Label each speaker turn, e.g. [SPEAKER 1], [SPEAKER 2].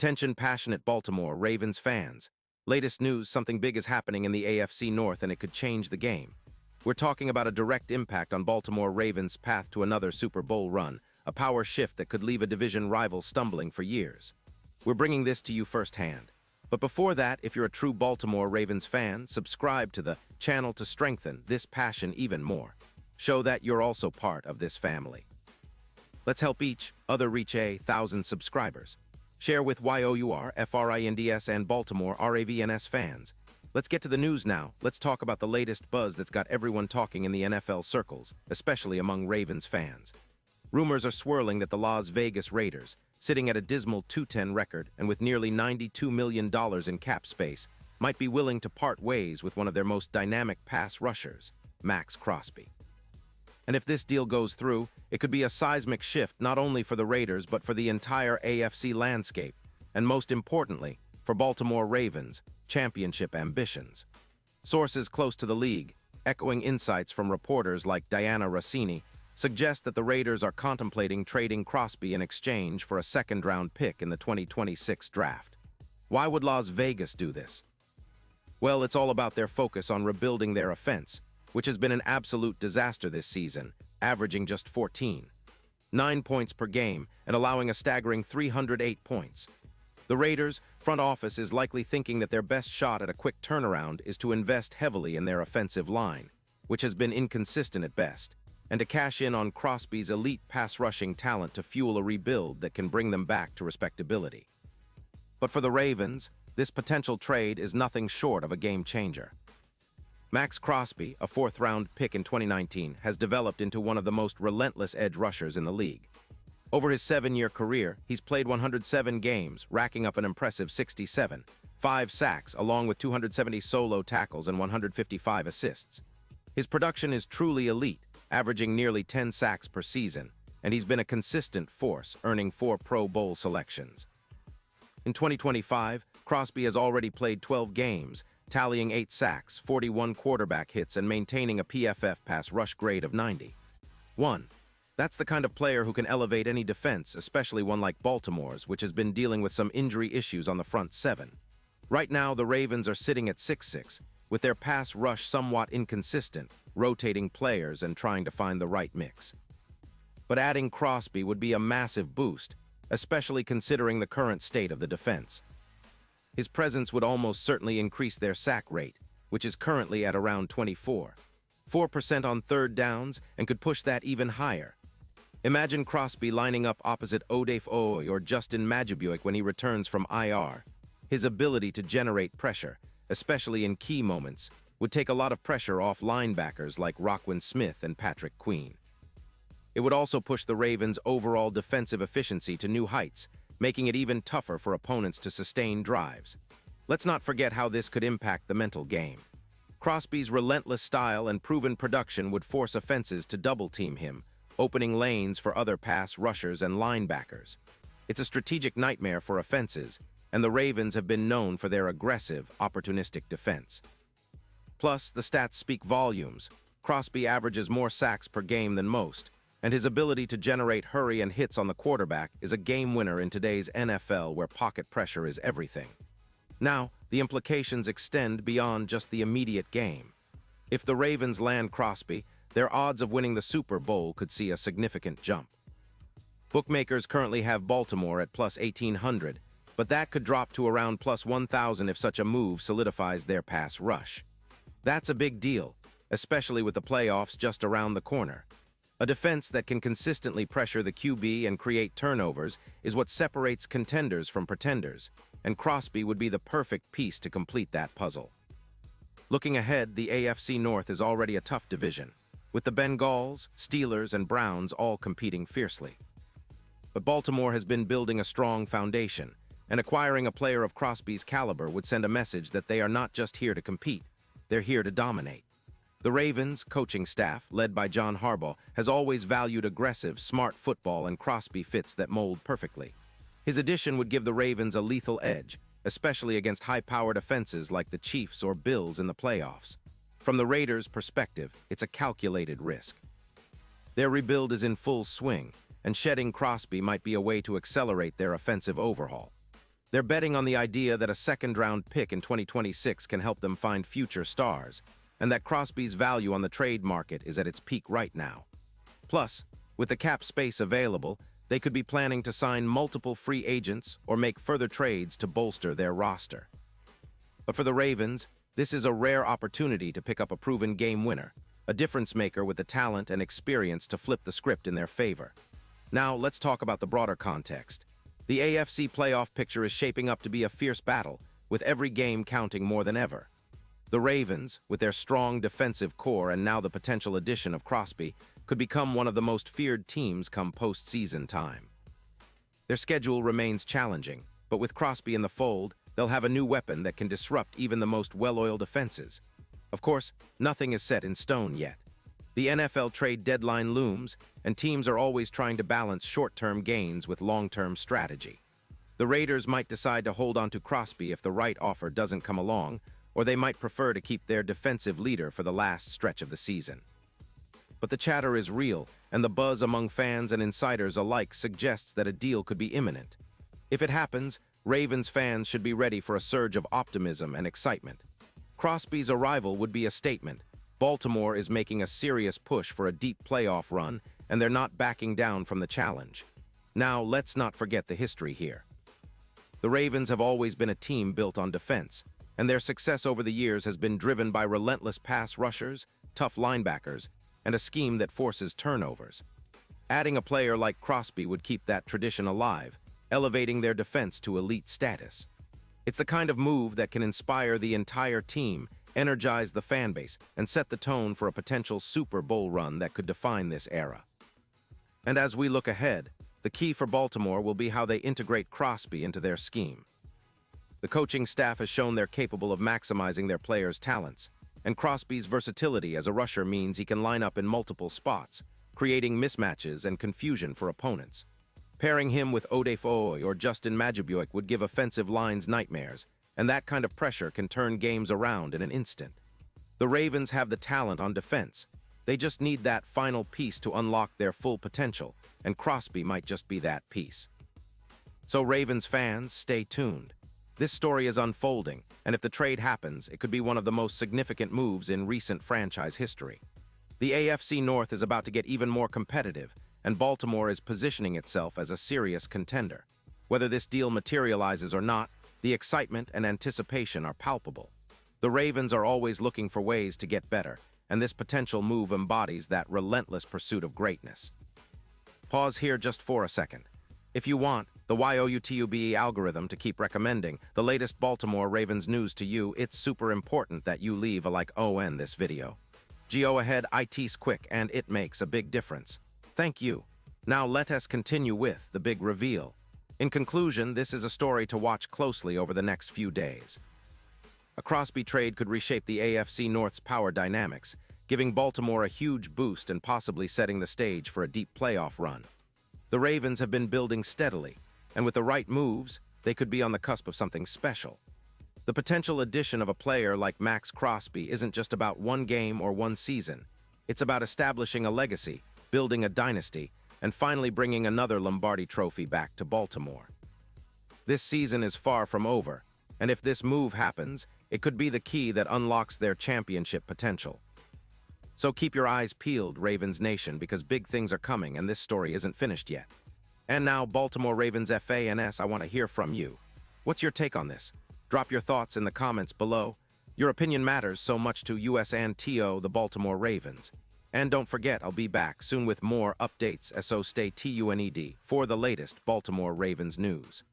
[SPEAKER 1] Attention passionate Baltimore Ravens fans. Latest news, something big is happening in the AFC North and it could change the game. We're talking about a direct impact on Baltimore Ravens' path to another Super Bowl run, a power shift that could leave a division rival stumbling for years. We're bringing this to you firsthand. But before that, if you're a true Baltimore Ravens fan, subscribe to the channel to strengthen this passion even more. Show that you're also part of this family. Let's help each other reach 1,000 subscribers. Share with YOUR, FRINDS, and Baltimore RAVENS fans. Let's get to the news now. Let's talk about the latest buzz that's got everyone talking in the NFL circles, especially among Ravens fans. Rumors are swirling that the Las Vegas Raiders, sitting at a dismal 2-10 record and with nearly $92 million in cap space, might be willing to part ways with one of their most dynamic pass rushers, Max Crosby. And if this deal goes through, it could be a seismic shift not only for the Raiders but for the entire AFC landscape, and most importantly, for Baltimore Ravens' championship ambitions. Sources close to the league, echoing insights from reporters like Diana Rossini, suggest that the Raiders are contemplating trading Crosby in exchange for a second-round pick in the 2026 draft. Why would Las Vegas do this? Well, it's all about their focus on rebuilding their offense, which has been an absolute disaster this season, averaging just 9 points per game and allowing a staggering 308 points. The Raiders' front office is likely thinking that their best shot at a quick turnaround is to invest heavily in their offensive line, which has been inconsistent at best, and to cash in on Crosby's elite pass-rushing talent to fuel a rebuild that can bring them back to respectability. But for the Ravens, this potential trade is nothing short of a game-changer. Max Crosby, a fourth-round pick in 2019, has developed into one of the most relentless edge rushers in the league. Over his 7-year career, he's played 107 games, racking up an impressive 67, 5 sacks, along with 270 solo tackles and 155 assists. His production is truly elite, averaging nearly 10 sacks per season, and he's been a consistent force, earning 4 Pro Bowl selections. In 2025, Crosby has already played 12 games, tallying 8 sacks, 41 quarterback hits, and maintaining a PFF pass rush grade of 91. That's the kind of player who can elevate any defense, especially one like Baltimore's, which has been dealing with some injury issues on the front seven. Right now, the Ravens are sitting at 6-6, with their pass rush somewhat inconsistent, rotating players and trying to find the right mix. But adding Crosby would be a massive boost, especially considering the current state of the defense. His presence would almost certainly increase their sack rate, which is currently at around 4% on third downs, and could push that even higher. Imagine Crosby lining up opposite Odafe Oweh or Justin Madubuike when he returns from IR. His ability to generate pressure, especially in key moments, would take a lot of pressure off linebackers like Roquan Smith and Patrick Queen. It would also push the Ravens' overall defensive efficiency to new heights, making it even tougher for opponents to sustain drives. Let's not forget how this could impact the mental game. Crosby's relentless style and proven production would force offenses to double-team him, opening lanes for other pass rushers and linebackers. It's a strategic nightmare for offenses, and the Ravens have been known for their aggressive, opportunistic defense. Plus, the stats speak volumes. Crosby averages more sacks per game than most, and his ability to generate hurry and hits on the quarterback is a game winner in today's NFL where pocket pressure is everything. Now, the implications extend beyond just the immediate game. If the Ravens land Crosby, their odds of winning the Super Bowl could see a significant jump. Bookmakers currently have Baltimore at plus 1,800, but that could drop to around plus 1,000 if such a move solidifies their pass rush. That's a big deal, especially with the playoffs just around the corner. A defense that can consistently pressure the QB and create turnovers is what separates contenders from pretenders, and Crosby would be the perfect piece to complete that puzzle. Looking ahead, the AFC North is already a tough division, with the Bengals, Steelers, and Browns all competing fiercely. But Baltimore has been building a strong foundation, and acquiring a player of Crosby's caliber would send a message that they are not just here to compete, they're here to dominate. The Ravens' coaching staff, led by John Harbaugh, has always valued aggressive, smart football, and Crosby fits that mold perfectly. His addition would give the Ravens a lethal edge, especially against high-powered offenses like the Chiefs or Bills in the playoffs. From the Raiders' perspective, it's a calculated risk. Their rebuild is in full swing, and shedding Crosby might be a way to accelerate their offensive overhaul. They're betting on the idea that a second-round pick in 2026 can help them find future stars, and that Crosby's value on the trade market is at its peak right now. Plus, with the cap space available, they could be planning to sign multiple free agents or make further trades to bolster their roster. But for the Ravens, this is a rare opportunity to pick up a proven game winner, a difference maker with the talent and experience to flip the script in their favor. Now, let's talk about the broader context. The AFC playoff picture is shaping up to be a fierce battle, with every game counting more than ever. The Ravens, with their strong defensive core and now the potential addition of Crosby, could become one of the most feared teams come postseason time. Their schedule remains challenging, but with Crosby in the fold, they'll have a new weapon that can disrupt even the most well-oiled defenses. Of course, nothing is set in stone yet. The NFL trade deadline looms, and teams are always trying to balance short-term gains with long-term strategy. The Raiders might decide to hold on to Crosby if the right offer doesn't come along, or they might prefer to keep their defensive leader for the last stretch of the season. But the chatter is real, and the buzz among fans and insiders alike suggests that a deal could be imminent. If it happens, Ravens fans should be ready for a surge of optimism and excitement. Crosby's arrival would be a statement. Baltimore is making a serious push for a deep playoff run, and they're not backing down from the challenge. Now, let's not forget the history here. The Ravens have always been a team built on defense, and their success over the years has been driven by relentless pass rushers, tough linebackers, and a scheme that forces turnovers. Adding a player like Crosby would keep that tradition alive, elevating their defense to elite status. It's the kind of move that can inspire the entire team, energize the fan base, and set the tone for a potential Super Bowl run that could define this era. And as we look ahead, the key for Baltimore will be how they integrate Crosby into their scheme. The coaching staff has shown they're capable of maximizing their players' talents, and Crosby's versatility as a rusher means he can line up in multiple spots, creating mismatches and confusion for opponents. Pairing him with Odefoy or Justin Madubuik would give offensive lines nightmares, and that kind of pressure can turn games around in an instant. The Ravens have the talent on defense. They just need that final piece to unlock their full potential, and Crosby might just be that piece. So Ravens fans, stay tuned. This story is unfolding, and if the trade happens, it could be one of the most significant moves in recent franchise history. The AFC North is about to get even more competitive, and Baltimore is positioning itself as a serious contender. Whether this deal materializes or not, the excitement and anticipation are palpable. The Ravens are always looking for ways to get better, and this potential move embodies that relentless pursuit of greatness. Pause here just for a second. If you want the YouTube algorithm to keep recommending the latest Baltimore Ravens news to you, it's super important that you leave a like on this video. Go ahead, it's quick and it makes a big difference. Thank you. Now let us continue with the big reveal. In conclusion, this is a story to watch closely over the next few days. A Crosby trade could reshape the AFC North's power dynamics, giving Baltimore a huge boost and possibly setting the stage for a deep playoff run. The Ravens have been building steadily, and with the right moves, they could be on the cusp of something special. The potential addition of a player like Max Crosby isn't just about one game or one season. It's about establishing a legacy, building a dynasty, and finally bringing another Lombardi trophy back to Baltimore. This season is far from over, and if this move happens, it could be the key that unlocks their championship potential. So keep your eyes peeled, Ravens Nation, because big things are coming and this story isn't finished yet. And now, Baltimore Ravens fans, I want to hear from you. What's your take on this? Drop your thoughts in the comments below. Your opinion matters so much to us and the Baltimore Ravens. And don't forget, I'll be back soon with more updates, so stay tuned for the latest Baltimore Ravens news.